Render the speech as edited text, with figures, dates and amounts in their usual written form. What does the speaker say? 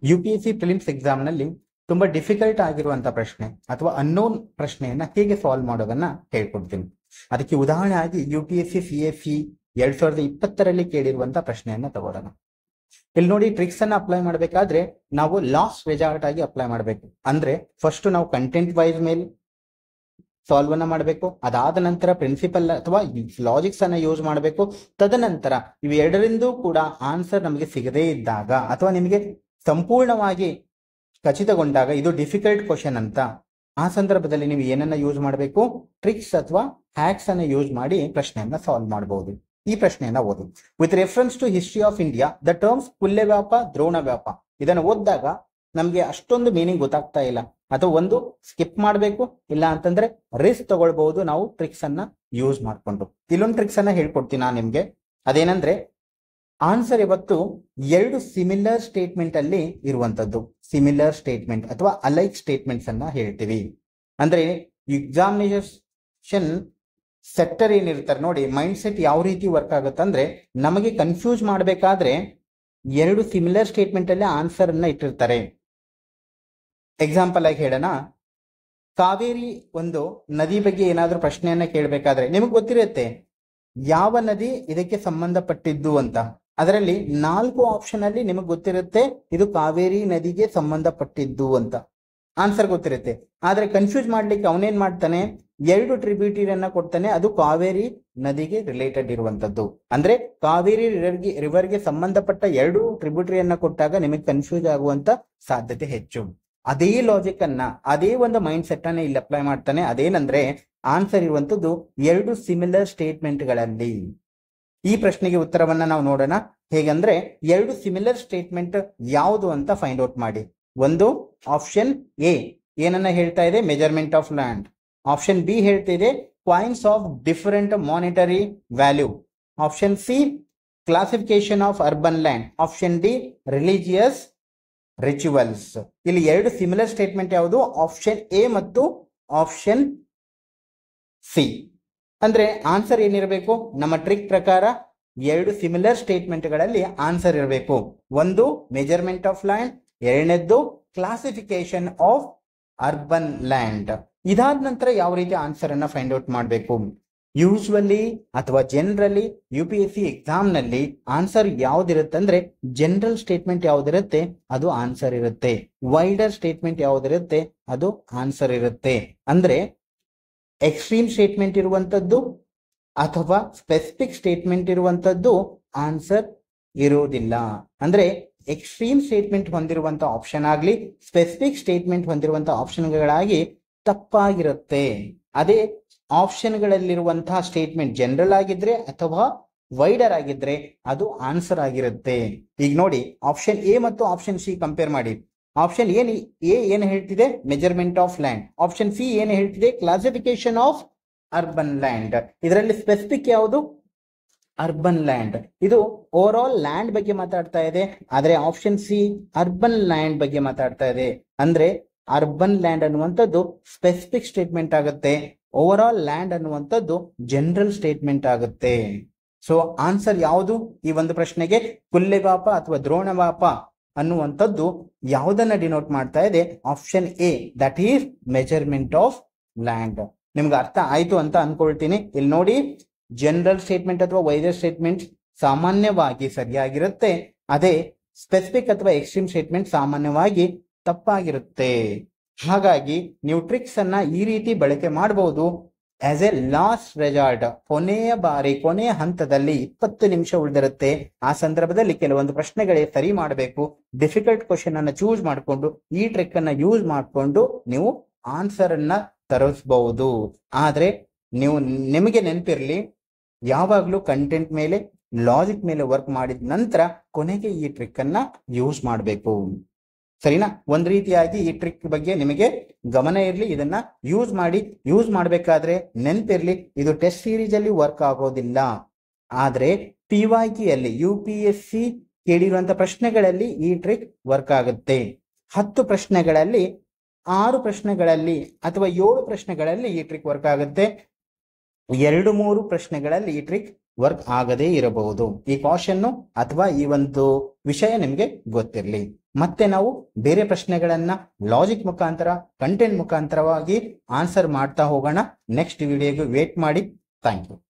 UPSC prelims exam ನಲ್ಲಿ ತುಂಬಾ difficult ಆಗಿರುವಂತ ಪ್ರಶ್ನೆ ಅಥವಾ ಅನ್ನೋನ್ ಪ್ರಶ್ನೆಯನ್ನ ಹೇಗೆ ಸಾಲ್ವ್ ಮಾಡೋದನ್ನ ಹೇಳ್ಕೊಡ್ತೀನಿ. ಅದಕ್ಕೆ ಉದಾಹರಣೆ ಆಗಿ UPSC CFE 2020ರಲ್ಲಿ ಕೇಳಿರುವಂತ ಪ್ರಶ್ನೆಯನ್ನ ತಗೊಳ್ಳೋಣ. ಇಲ್ಲಿ ನೋಡಿ, ಟ್ರಿಕ್ಸ್ ಅನ್ನ ಅಪ್ಲೈ ಮಾಡಬೇಕಾದ್ರೆ ನಾವು ಲಾಸ್ಟ್ ರೆಸಾರ್ಟ್ ಆಗಿ ಅಪ್ಲೈ ಮಾಡಬೇಕು. ಅಂದ್ರೆ ಫಸ್ಟ್ ನಾವು ಕಂಟೆಂಟ್ ವೈಸ್ ಮೇಲೆ ಸಾಲ್ವ್ ಅನ್ನ ಮಾಡಬೇಕು. ಅದಾದ ನಂತರ ಪ್ರಿನ್ಸಿಪಲ್ ಅಥವಾ ಲಾಜಿಕ್ಸ್ ಅನ್ನ ಯೂಸ್ ಮಾಡಬೇಕು. ತದನಂತರ ಇವೆರಡರಿಂದೂ ಕೂಡ ಆನ್ಸರ್ ನಮಗೆ ಸಿಗದೇ ಇದ್ದಾಗ ಅಥವಾ ನಿಮಗೆ ಸಂಪೂರ್ಣವಾಗಿ ಖಚಿತಗೊಂಡಾಗ ಇದು ಡಿಫಿಕಲ್ಟ್ ಕ್ವಶನ್ ಅಂತ, ಆ ಸಂದರ್ಭದಲ್ಲಿ ನೀವು ಏನನ್ನ ಯೂಸ್ ಮಾಡಬೇಕು? ಟ್ರಿಕ್ಸ್ ಅಥವಾ ಹ್ಯಾಕ್ಸ್ ಅನ್ನ ಯೂಸ್ ಮಾಡಿ ಪ್ರಶ್ನೆಯನ್ನ ಸಾಲ್ವ್ ಮಾಡಬಹುದು. ಈ ಪ್ರಶ್ನೆಯನ್ನ ಓದಿ. With reference to history of India the terms Kulyavapa, Dronavapa ಇದನ್ನು ಓದಿದಾಗ ನಮ್ಗೆ ಅಷ್ಟೊಂದು ಮೀನಿಂಗ್ ಗೊತ್ತಾಗ್ತಾ ಇಲ್ಲ, ಅಥವಾ ಒಂದು ಸ್ಕಿಪ್ ಮಾಡಬೇಕು, ಇಲ್ಲ ಅಂತಂದ್ರೆ ರಿಸ್ಕ್ ತಗೊಳ್ಬಹುದು ನಾವು ಟ್ರಿಕ್ಸ್ ಅನ್ನ ಯೂಸ್ ಮಾಡ್ಕೊಂಡು. ಇಲ್ಲೊಂದು ಟ್ರಿಕ್ಸ್ ಅನ್ನ ಹೇಳ್ಕೊಡ್ತೀನಿ ನಾನು ನಿಮ್ಗೆ. ಅದೇನಂದ್ರೆ, ಆನ್ಸರ್ ಇವತ್ತು ಎರಡು ಸಿಮಿಲರ್ ಸ್ಟೇಟ್ಮೆಂಟ್ ಅಲ್ಲಿ ಇರುವಂತದ್ದು. ಸಿಮಿಲರ್ ಸ್ಟೇಟ್ಮೆಂಟ್ ಅಥವಾ ಅಲೈಕ್ ಸ್ಟೇಟ್ಮೆಂಟ್ಸ್ ಅನ್ನ ಹೇಳ್ತೀವಿ. ಅಂದ್ರೆ ಎಕ್ಸಾಮಿನೇಷನ್ ಸೆಕ್ಟರ್ ಏನಿರ್ತಾರೆ ನೋಡಿ, ಮೈಂಡ್ ಸೆಟ್ ಯಾವ ರೀತಿ ವರ್ಕ್ ಆಗುತ್ತೆ ಅಂದ್ರೆ, ನಮಗೆ ಕನ್ಫ್ಯೂಸ್ ಮಾಡಬೇಕಾದ್ರೆ ಎರಡು ಸಿಮಿಲರ್ ಸ್ಟೇಟ್ಮೆಂಟ್ ಅಲ್ಲಿ ಆನ್ಸರ್ ಅನ್ನ ಇಟ್ಟಿರ್ತಾರೆ. ಎಕ್ಸಾಂಪಲ್ ಆಗಿ ಹೇಳೋಣ, ಕಾವೇರಿ ಒಂದು ನದಿ ಬಗ್ಗೆ ಏನಾದ್ರೂ ಪ್ರಶ್ನೆಯನ್ನ ಕೇಳಬೇಕಾದ್ರೆ ನಿಮಗೆ ಗೊತ್ತಿರುತ್ತೆ ಯಾವ ನದಿ ಇದಕ್ಕೆ ಸಂಬಂಧಪಟ್ಟಿದ್ದು ಅಂತ. ಅದರಲ್ಲಿ 4 ಆಪ್ಷನ್ ಅಲ್ಲಿ ನಿಮಗೆ ಗೊತ್ತಿರುತ್ತೆ ಇದು ಕಾವೇರಿ ನದಿಗೆ ಸಂಬಂಧಪಟ್ಟಿದ್ದು ಅಂತ ಆನ್ಸರ್ ಗೊತ್ತಿರುತ್ತೆ. ಆದ್ರೆ ಕನ್ಫ್ಯೂಸ್ ಮಾಡ್ಲಿಕ್ಕೆ ಅವನೇನ್ ಮಾಡ್ತಾನೆ, 2 ಟ್ರಿಬ್ಯೂಟರಿಯನ್ನ ಕೊಡ್ತಾನೆ, ಅದು ಕಾವೇರಿ ನದಿಗೆ ರಿಲೇಟೆಡ್ ಇರುವಂತದ್ದು. ಅಂದ್ರೆ ಕಾವೇರಿ ರಿವರ್ಗೆ ಸಂಬಂಧಪಟ್ಟ 2 ಟ್ರಿಬ್ಯೂಟರಿಯನ್ನ ಕೊಟ್ಟಾಗ ನಿಮಗೆ ಕನ್ಫ್ಯೂಸ್ ಆಗುವಂತ ಸಾಧ್ಯತೆ ಹೆಚ್ಚು. ಅದೇ ಲಾಜಿಕ್ ಅನ್ನ, ಅದೇ ಒಂದು ಮೈಂಡ್ ಸೆಟ್ ಅನ್ನ ಇಲ್ಲಿ ಅಪ್ಲೈ ಮಾಡ್ತಾನೆ. ಅದೇನಂದ್ರೆ, ಆನ್ಸರ್ ಇರುವಂತದ್ದು 2 ಸಿಮಿಲರ್ ಸ್ಟೇಟ್ಮೆಂಟ್ ಗಳಲ್ಲಿ. ಈ ಪ್ರಶ್ನೆಗೆ ಉತ್ತರವನ್ನ ನಾವು ನೋಡೋಣ. ಹೇಗಂದ್ರೆ, 2 ಸಿಮಿಲರ್ ಸ್ಟೇಟ್ಮೆಂಟ್ ಯಾವುದು ಅಂತ ಫೈಂಡ್ ಔಟ್ ಮಾಡಿ. ಒಂದು ಆಪ್ಷನ್ ಎ ಏನನ್ನ ಹೇಳ್ತಾ ಇದೆ, measurement of land. Option B ಹೇಳ್ತಾ ಇದೆ coins of different monetary value. Option C classification of urban land. Option D religious rituals. ಇಲ್ಲಿ 2 ಸಿಮಿಲರ್ ಸ್ಟೇಟ್ಮೆಂಟ್ ಯಾವುದು? ಆಪ್ಷನ್ ಎ ಮತ್ತು ಆಪ್ಷನ್ ಸಿ. ಅಂದ್ರೆ ಆನ್ಸರ್ ಏನಿರಬೇಕು? ನಮ್ಮ ಟ್ರಿಕ್ ಪ್ರಕಾರ 2 ಸಿಮಿಲರ್ ಸ್ಟೇಟ್ಮೆಂಟ್ ಗಳಲ್ಲಿ ಆನ್ಸರ್ ಇರಬೇಕು. ಒಂದು ಮೆಜರ್ಮೆಂಟ್ ಆಫ್ ಲ್ಯಾಂಡ್, ಎರಡನೇದ್ದು ಕ್ಲಾಸಿಫಿಕೇಶನ್ ಆಫ್ ಅರ್ಬನ್ ಲ್ಯಾಂಡ್. ಇದಾದ ನಂತರ ಯಾವ ರೀತಿ ಆನ್ಸರ್ ಅನ್ನ ಫೈಂಡ್ ಔಟ್ ಮಾಡಬೇಕು? ಯೂಶುವಲಿ ಅಥವಾ ಜನರಲಿ UPSC ಎಕ್ಸಾಮ್ ನಲ್ಲಿ ಆನ್ಸರ್ ಯಾವ್ದಿರುತ್ತೆ ಅಂದ್ರೆ, ಜನರಲ್ ಸ್ಟೇಟ್ಮೆಂಟ್ ಯಾವ್ದಿರುತ್ತೆ ಅದು ಆನ್ಸರ್ ಇರುತ್ತೆ. ವೈಡರ್ ಸ್ಟೇಟ್ಮೆಂಟ್ ಯಾವ್ದಿರುತ್ತೆ ಅದು ಆನ್ಸರ್ ಇರುತ್ತೆ. ಅಂದ್ರೆ ಎಕ್ಸ್ಟ್ರೀಮ್ ಸ್ಟೇಟ್ಮೆಂಟ್ ಇರುವಂತದ್ದು ಅಥವಾ ಸ್ಪೆಸಿಫಿಕ್ ಸ್ಟೇಟ್ಮೆಂಟ್ ಇರುವಂತದ್ದು ಆನ್ಸರ್ ಇರುವುದಿಲ್ಲ. ಅಂದ್ರೆ ಎಕ್ಸ್ಟ್ರೀಮ್ ಸ್ಟೇಟ್ಮೆಂಟ್ ಹೊಂದಿರುವಂತ ಆಪ್ಷನ್ ಆಗ್ಲಿ, ಸ್ಪೆಸಿಫಿಕ್ ಸ್ಟೇಟ್ಮೆಂಟ್ ಹೊಂದಿರುವಂತಹ ಆಪ್ಷನ್ಗಳಾಗಿ ತಪ್ಪಾಗಿರುತ್ತೆ. ಅದೇ ಆಪ್ಷನ್ಗಳಲ್ಲಿರುವಂತಹ ಸ್ಟೇಟ್ಮೆಂಟ್ ಜನರಲ್ ಆಗಿದ್ರೆ ಅಥವಾ ವೈಡರ್ ಆಗಿದ್ರೆ ಅದು ಆನ್ಸರ್ ಆಗಿರುತ್ತೆ. ಈಗ ನೋಡಿ, ಆಪ್ಷನ್ ಎ ಮತ್ತು ಆಪ್ಷನ್ ಸಿ ಕಂಪೇರ್ ಮಾಡಿ. ಆಪ್ಷನ್ ಎ ಏನು ಹೇಳ್ತಿದೆ? Measurement of land. Option C ಏನು ಹೇಳ್ತಿದೆ? Classification of urban land. ಇದರಲ್ಲಿ ಸ್ಪೆಸಿಫಿಕ್ ಯಾವುದು? Urban land. ಇದು ಓವರ್ ಆಲ್ ಲ್ಯಾಂಡ್ ಬಗ್ಗೆ ಮಾತಾಡ್ತಾ ಇದೆ. ಆದ್ರೆ ಆಪ್ಷನ್ ಸಿ ಅರ್ಬನ್ ಲ್ಯಾಂಡ್ ಬಗ್ಗೆ ಮಾತಾಡ್ತಾ ಇದೆ. ಅಂದ್ರೆ ಅರ್ಬನ್ ಲ್ಯಾಂಡ್ ಅನ್ನುವಂಥದ್ದು ಸ್ಪೆಸಿಫಿಕ್ ಸ್ಟೇಟ್ಮೆಂಟ್ ಆಗುತ್ತೆ, ಓವರ್ ಆಲ್ ಲ್ಯಾಂಡ್ ಅನ್ನುವಂಥದ್ದು ಜನರಲ್ ಸ್ಟೇಟ್ಮೆಂಟ್ ಆಗುತ್ತೆ. ಸೊ ಆನ್ಸರ್ ಯಾವುದು ಈ ಒಂದು ಪ್ರಶ್ನೆಗೆ? ಕುಲ್ಯವ್ಯಾಪ ಅಥವಾ ದ್ರೋಣವ್ಯಾಪ ಅನ್ನುವಂಥದ್ದು ಯಾವುದನ್ನ ಡಿನೋಟ್ ಮಾಡ್ತಾ ಇದೆ? Option A, that is measurement of land. ನಿಮ್ಗೆ ಅರ್ಥ ಆಯ್ತು ಅಂತ ಅನ್ಕೊಳ್ತೀನಿ. ಇಲ್ಲಿ ನೋಡಿ, ಜನರಲ್ ಸ್ಟೇಟ್ಮೆಂಟ್ ಅಥವಾ ವೈಡರ್ ಸ್ಟೇಟ್ಮೆಂಟ್ ಸಾಮಾನ್ಯವಾಗಿ ಸರಿಯಾಗಿರುತ್ತೆ, ಅದೇ ಸ್ಪೆಸಿಫಿಕ್ ಅಥವಾ ಎಕ್ಸ್ಟ್ರೀಮ್ ಸ್ಟೇಟ್ಮೆಂಟ್ ಸಾಮಾನ್ಯವಾಗಿ ತಪ್ಪಾಗಿರುತ್ತೆ. ಹಾಗಾಗಿ ನೀವು ಟ್ರಿಕ್ಸ್ ಅನ್ನ ಈ ರೀತಿ ಬಳಕೆ ಮಾಡಬಹುದು. ಆಸ್ ಎ ಲಾಸ್ಟ್ ರೆಸಾರ್ಟ್, ಕೊನೆಯ ಬಾರಿ, ಕೊನೆಯ ಹಂತದಲ್ಲಿ 20 ನಿಮಿಷ ಉಳಿದಿರುತ್ತೆ. ಆ ಸಂದರ್ಭದಲ್ಲಿ ಕೆಲವೊಂದು ಪ್ರಶ್ನೆಗಳೇ ಸರಿ ಮಾಡಬೇಕು. ಡಿಫಿಕಲ್ಟ್ ಕ್ವಶನ್ ಅನ್ನ ಚೂಸ್ ಮಾಡಿಕೊಂಡು ಈ ಟ್ರಿಕ್ ಅನ್ನ ಯೂಸ್ ಮಾಡಿಕೊಂಡು ನೀವು ಆನ್ಸರ್ ಅನ್ನ ತರಿಸಬಹುದು. ಆದ್ರೆ ನಿಮಗೆ ನೆನಪಿರ್ಲಿ, ಯಾವಾಗ್ಲೂ ಕಂಟೆಂಟ್ ಮೇಲೆ, ಲಾಜಿಕ್ ಮೇಲೆ ವರ್ಕ್ ಮಾಡಿದ ನಂತರ ಕೊನೆಗೆ ಈ ಟ್ರಿಕ್ ಅನ್ನ ಯೂಸ್ ಮಾಡಬೇಕು. ಸರಿನಾ? ಒಂದ್ ರೀತಿಯಾಗಿ ಈ ಟ್ರಿಕ್ ಬಗ್ಗೆ ನಿಮಗೆ ಗಮನ ಇರಲಿ. ಇದನ್ನ ಯೂಸ್ ಮಾಡಬೇಕಾದ್ರೆ ನೆನಪಿರ್ಲಿ, ಇದು ಟೆಸ್ಟ್ ಸೀರೀಸ್ ಅಲ್ಲಿ ವರ್ಕ್ ಆಗೋದಿಲ್ಲ. ಆದ್ರೆ PYQ ಅಲ್ಲಿ UPSC ಕೇಳಿರುವಂತ ಪ್ರಶ್ನೆಗಳಲ್ಲಿ ಈ ಟ್ರಿಕ್ ವರ್ಕ್ ಆಗುತ್ತೆ. 10 ಪ್ರಶ್ನೆಗಳಲ್ಲಿ 6 ಪ್ರಶ್ನೆಗಳಲ್ಲಿ ಅಥವಾ 7 ಪ್ರಶ್ನೆಗಳಲ್ಲಿ ಈ ಟ್ರಿಕ್ ವರ್ಕ್ ಆಗುತ್ತೆ. 2-3 ಪ್ರಶ್ನೆಗಳಲ್ಲಿ ಈ ಟ್ರಿಕ್ ವರ್ಕ್ ಆಗದೇ ಇರಬಹುದು. ಈ ಕಾಷನ್ ಅಥವಾ ಈ ಒಂದು ವಿಷಯ ನಿಮಗೆ ಗೊತ್ತಿರಲಿ. ಮತ್ತೆ ನಾವು ಬೇರೆ ಪ್ರಶ್ನೆಗಳನ್ನ ಲಾಜಿಕ್ ಮುಖಾಂತರ ಕಂಟೆಂಟ್ ಮುಖಾಂತರವಾಗಿ ಆನ್ಸರ್ ಮಾಡ್ತಾ ಹೋಗೋಣ. ನೆಕ್ಸ್ಟ್ ವಿಡಿಯೋಗೆ ವೇಟ್ ಮಾಡಿ. Thank you.